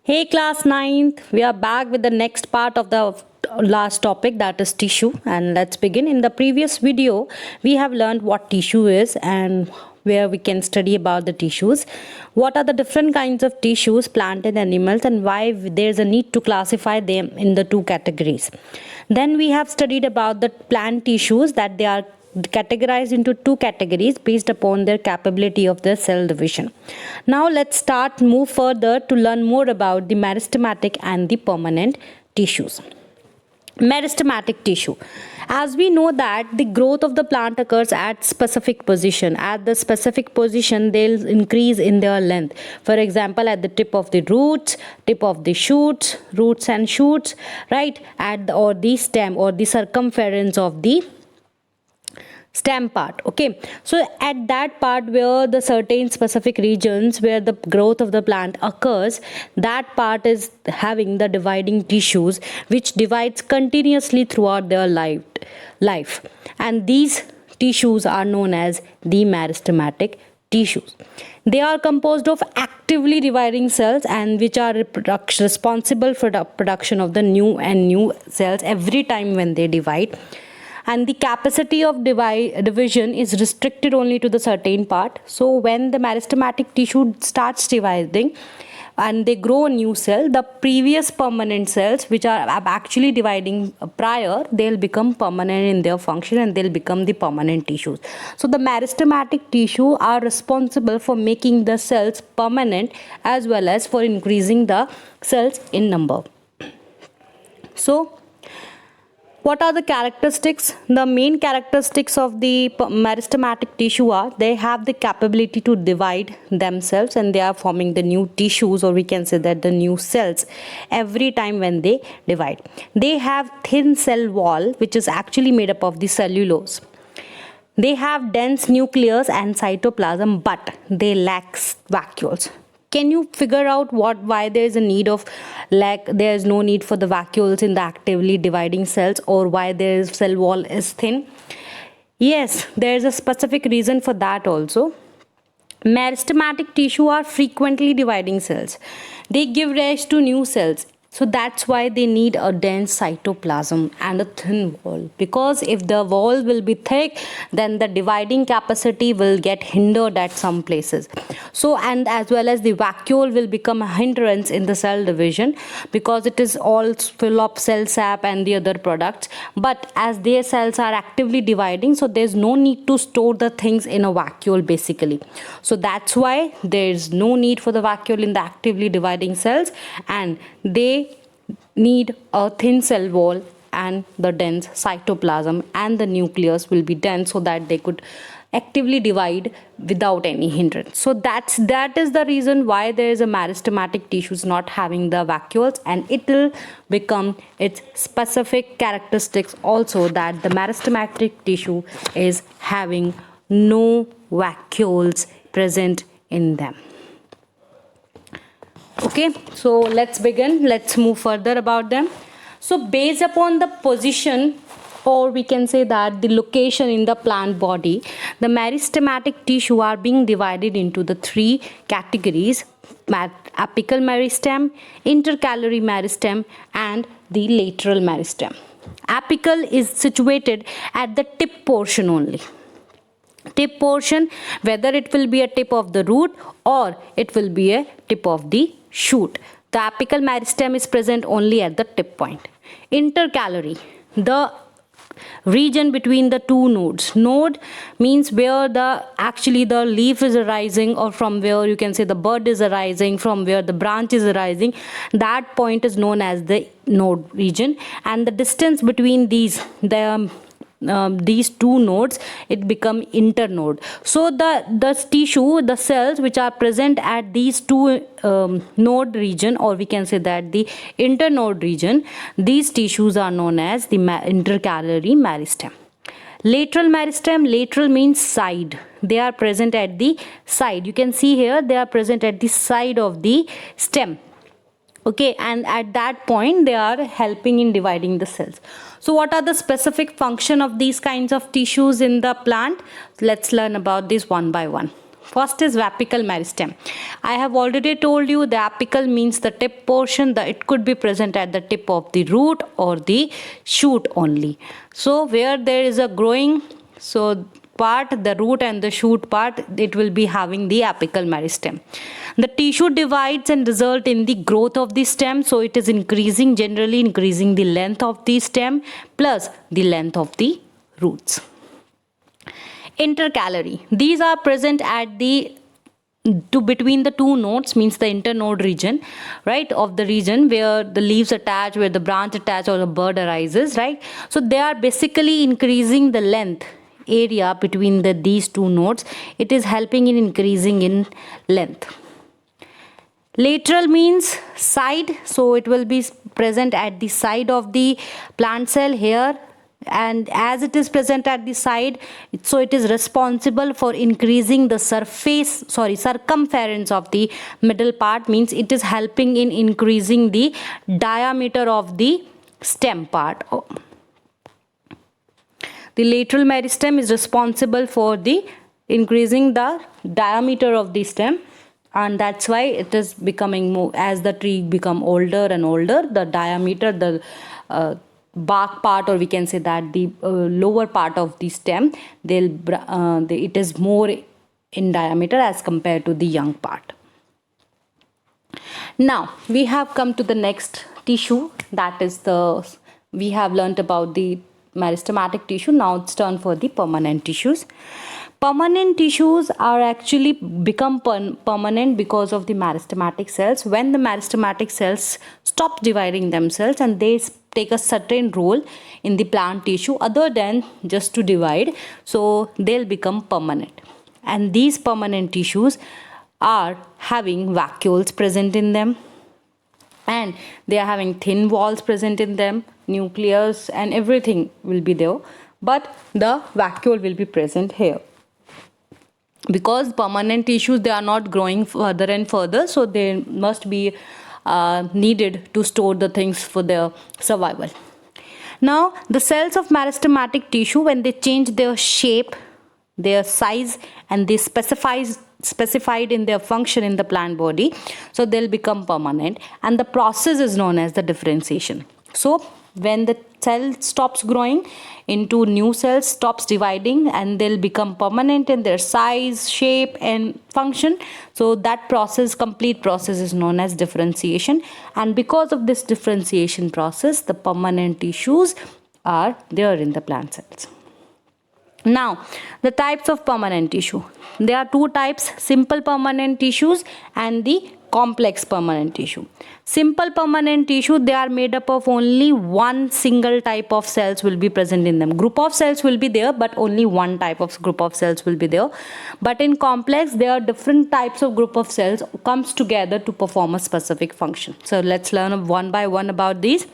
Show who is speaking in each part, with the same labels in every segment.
Speaker 1: Hey class ninth, we are back with the next part of the last topic, that is tissue, and let's begin. In the previous video we have learned what tissue is and where we can study about the tissues, what are the different kinds of tissues, plant and animals, and why there's a need to classify them in the two categories. Then we have studied about the plant tissues, that they are categorized into two categories based upon their capability of their cell division. Now let's move further to learn more about the meristematic and the permanent tissues. Meristematic tissue. As we know that the growth of the plant occurs at specific position. At the specific position, they'll increase in their length. For example, at the tip of the roots, tip of the shoots, roots and shoots, right? Or the stem or the circumference of the stem part. Okay, so at that part where the certain specific regions where the growth of the plant occurs, that part is having the dividing tissues which divides continuously throughout their life, and these tissues are known as the meristematic tissues. They are composed of actively dividing cells and which are responsible for the production of the new cells every time when they divide, and the capacity of division is restricted only to the certain part. So when the meristematic tissue starts dividing and they grow a new cell, the previous permanent cells which are actually dividing prior, they'll become permanent in their function and they'll become the permanent tissues. So the meristematic tissue are responsible for making the cells permanent as well as for increasing the cells in number. So what are the characteristics? The main characteristics of the meristematic tissue are they have the capability to divide themselves and they are forming the new tissues, or we can say that the new cells every time when they divide. They have thin cell wall which is actually made up of the cellulose. They have dense nucleus and cytoplasm, but they lack vacuoles. Can you figure out why there is a need of there is no need for the vacuoles in the actively dividing cells, or why their cell wall is thin? Yes, there is a specific reason for that also. Meristematic tissue are frequently dividing cells. They give rise to new cells. So that's why they need a dense cytoplasm and a thin wall, because if the wall will be thick, then the dividing capacity will get hindered at some places. So, and as well as the vacuole will become a hindrance in the cell division because it is all full of cell sap and the other products. But as their cells are actively dividing, so there's no need to store the things in a vacuole basically. So that's why there's no need for the vacuole in the actively dividing cells, and they need a thin cell wall and the dense cytoplasm, and the nucleus will be dense so that they could actively divide without any hindrance. So that is the reason why there is a meristematic tissues not having the vacuoles, and it will become its specific characteristics also that the meristematic tissue is having no vacuoles present in them. Okay, so let's begin. Let's move further about them. So based upon the position, or we can say that the location in the plant body, the meristematic tissue are being divided into the three categories: apical meristem, intercalary meristem, and the lateral meristem. Apical is situated at the tip portion only. Tip portion, whether it will be a tip of the root or it will be a tip of the shoot. The apical meristem is present only at the tip point. Intercalary, the region between the two nodes. Node means where the leaf is arising, or from where you can say the bud is arising, from where the branch is arising. That point is known as the node region, and the distance between these two nodes, it become internode. So the tissue, the cells which are present at these two node region, or we can say that the internode region, these tissues are known as the intercalary meristem. Lateral meristem, lateral means side. They are present at the side. You can see here they are present at the side of the stem. Okay, and at that point they are helping in dividing the cells. So what are the specific function of these kinds of tissues in the plant? Let's learn about this one by one. First is apical meristem. I have already told you the apical means the tip portion. It could be present at the tip of the root or the shoot only. So where there is a growing part, the root and the shoot part, it will be having the apical meristem. The tissue divides and result in the growth of the stem. So it is generally increasing the length of the stem plus the length of the roots. Intercalary. These are present at the between the two nodes, means the internode region, right, of the region where the leaves attach, where the branch attach or the bud arises, right. So they are basically increasing the length area between these two nodes. It is helping in increasing in length. Lateral means side, so it will be present at the side of the plant cell here, and as it is present at the side, so it is responsible for increasing the circumference of the middle part, means it is helping in increasing the diameter of the stem part. The lateral meristem is responsible for the increasing the diameter of the stem, and that's why it is becoming more, as the tree become older and older, the diameter, the bark part, or we can say that the lower part of the stem, it is more in diameter as compared to the young part. Now we have come to the next tissue, that is we have learnt about the meristematic tissue. Now it's turn for the permanent tissues. Permanent tissues are actually become permanent because of the meristematic cells. When the meristematic cells stop dividing themselves and they take a certain role in the plant tissue other than just to divide, so they'll become permanent. And these permanent tissues are having vacuoles present in them, and they are having thin walls present in them, nucleus and everything will be there, but the vacuole will be present here. Because permanent tissues, they are not growing further and further, so they must be needed to store the things for their survival. Now the cells of meristematic tissue, when they change their shape, their size, and they specified in their function in the plant body, so they'll become permanent, and the process is known as the differentiation. So when the cell stops growing into new cells, stops dividing, and they'll become permanent in their size, shape and function, so that complete process is known as differentiation. And because of this differentiation process, the permanent tissues are there in the plant cells. Now the types of permanent tissue, there are two types: simple permanent tissues and the complex permanent tissue. Simple permanent tissue, they are made up of only one single type of cells will be present in them. Group of cells will be there, but only one type of group of cells will be there. But in complex, there are different types of group of cells comes together to perform a specific function. So let's learn one by one about these.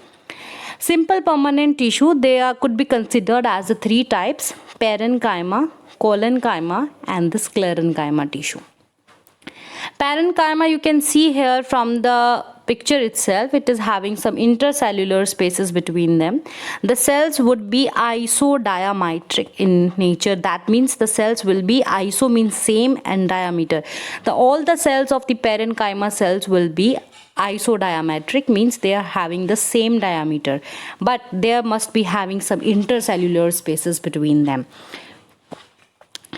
Speaker 1: Simple permanent tissue, could be considered as the three types: parenchyma, collenchyma and the sclerenchyma tissue. Parenchyma, you can see here from the picture itself, it is having some intercellular spaces between them. The cells would be isodiametric in nature. That means the cells will be iso, means same, and diameter. All the cells of the parenchyma cells will be isodiametric, means they are having the same diameter, but there must be having some intercellular spaces between them.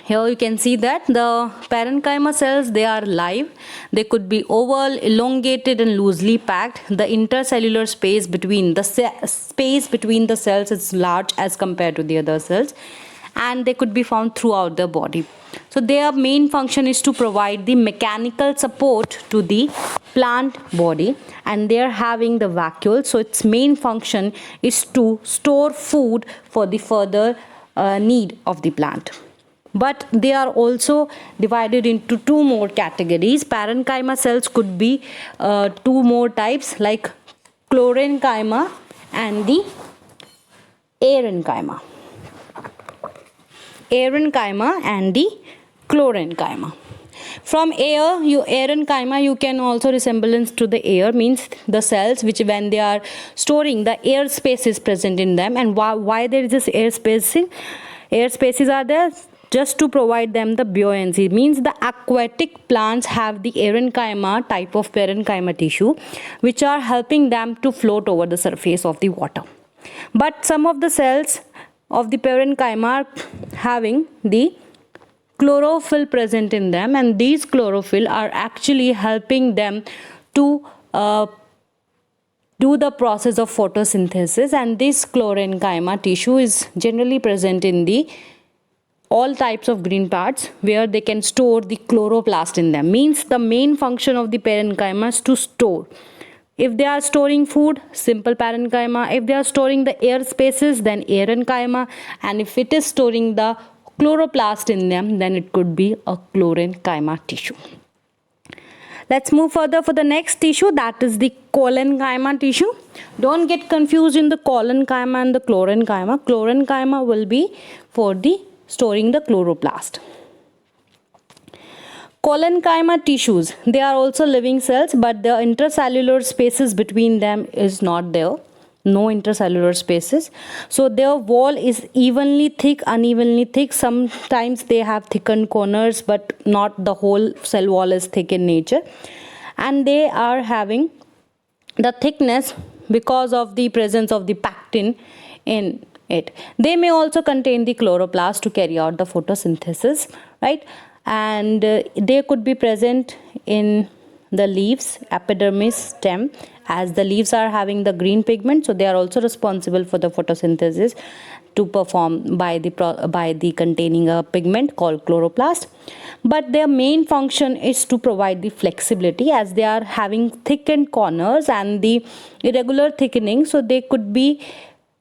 Speaker 1: Here you can see that the parenchyma cells, they are live. They could be oval, elongated and loosely packed. The intercellular space between the cells is large as compared to the other cells, and they could be found throughout the body. So their main function is to provide the mechanical support to the plant body, and they are having the vacuole. So its main function is to store food for the further need of the plant. But they are also divided into two more categories. Parenchyma cells could be two more types, like chlorenchyma and the aerenchyma. Aerenchyma and the chlorenchyma. From aerenchyma, you can also resemblance to the air, means the cells which when they are storing, the air space is present in them. And why there is this air spacing? Air spaces are there just to provide them the buoyancy. Means the aquatic plants have the parenchyma type of parenchyma tissue, which are helping them to float over the surface of the water. But some of the cells of the parenchyma are having the chlorophyll present in them, and these chlorophyll are actually helping them to do the process of photosynthesis. And this chlorenchyma tissue is generally present in the all types of green parts where they can store the chloroplast in them. Means the main function of the parenchyma is to store. If they are storing food, simple parenchyma. If they are storing the air spaces, then aerenchyma. And if it is storing the chloroplast in them, then it could be a chlorenchyma tissue. Let's move further for the next tissue, that is the collenchyma tissue. Don't get confused in the collenchyma and the chlorenchyma. Chlorenchyma will be for the storing the chloroplast. Collenchyma tissues, they are also living cells, but the intercellular spaces between them is not there. No intercellular spaces. So their wall is evenly thick, unevenly thick. Sometimes they have thickened corners, but not the whole cell wall is thick in nature. And they are having the thickness because of the presence of the pectin in it. They may also contain the chloroplast to carry out the photosynthesis, right? And they could be present in the leaves, epidermis, stem, as the leaves are having the green pigment, so they are also responsible for the photosynthesis to perform by the containing a pigment called chloroplast. But their main function is to provide the flexibility, as they are having thickened corners and the irregular thickening, so they could be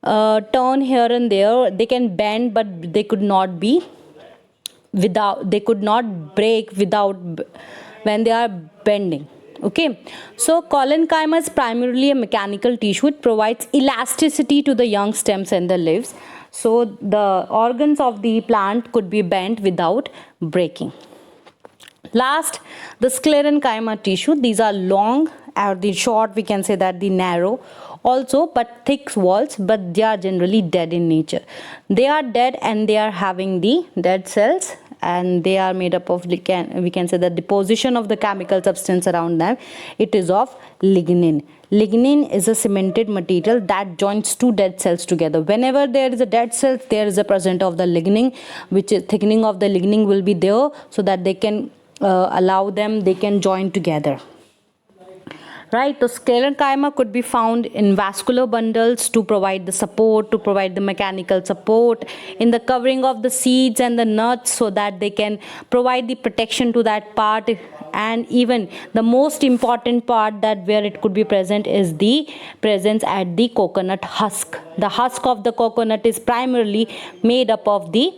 Speaker 1: turn here and there. They can bend, but they could not be they could not break without when they are bending. Okay, so collenchyma is primarily a mechanical tissue. It provides elasticity to the young stems and the leaves, so the organs of the plant could be bent without breaking. Last, the sclerenchyma tissue. These are long, or the short, we can say that the narrow also, but thick walls, but they are generally dead in nature. They are dead and they are having the dead cells, and they are made up of, we can say that the position of the chemical substance around them, it is of lignin. Lignin is a cemented material that joins two dead cells together. Whenever there is a dead cell, there is a presence of the lignin, which is thickening of the lignin will be there, so that they can they can join together. Right, the sclerenchyma could be found in vascular bundles to provide the support, to provide the mechanical support in the covering of the seeds and the nuts, so that they can provide the protection to that part. And even the most important part that where it could be present is the presence at the coconut husk. The husk of the coconut is primarily made up of the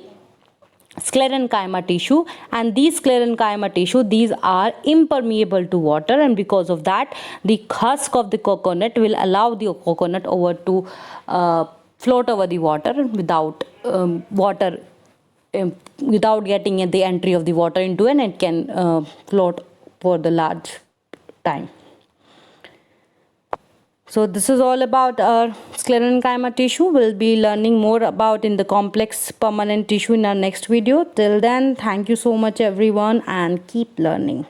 Speaker 1: sclerenchyma tissue, and these sclerenchyma tissue, these are impermeable to water, and because of that the husk of the coconut will allow the coconut over to float over the water without without getting the entry of the water into it, and it can float for the large time. So this is all about our sclerenchyma tissue. We'll be learning more about in the complex permanent tissue in our next video. Till then, thank you so much everyone, and keep learning.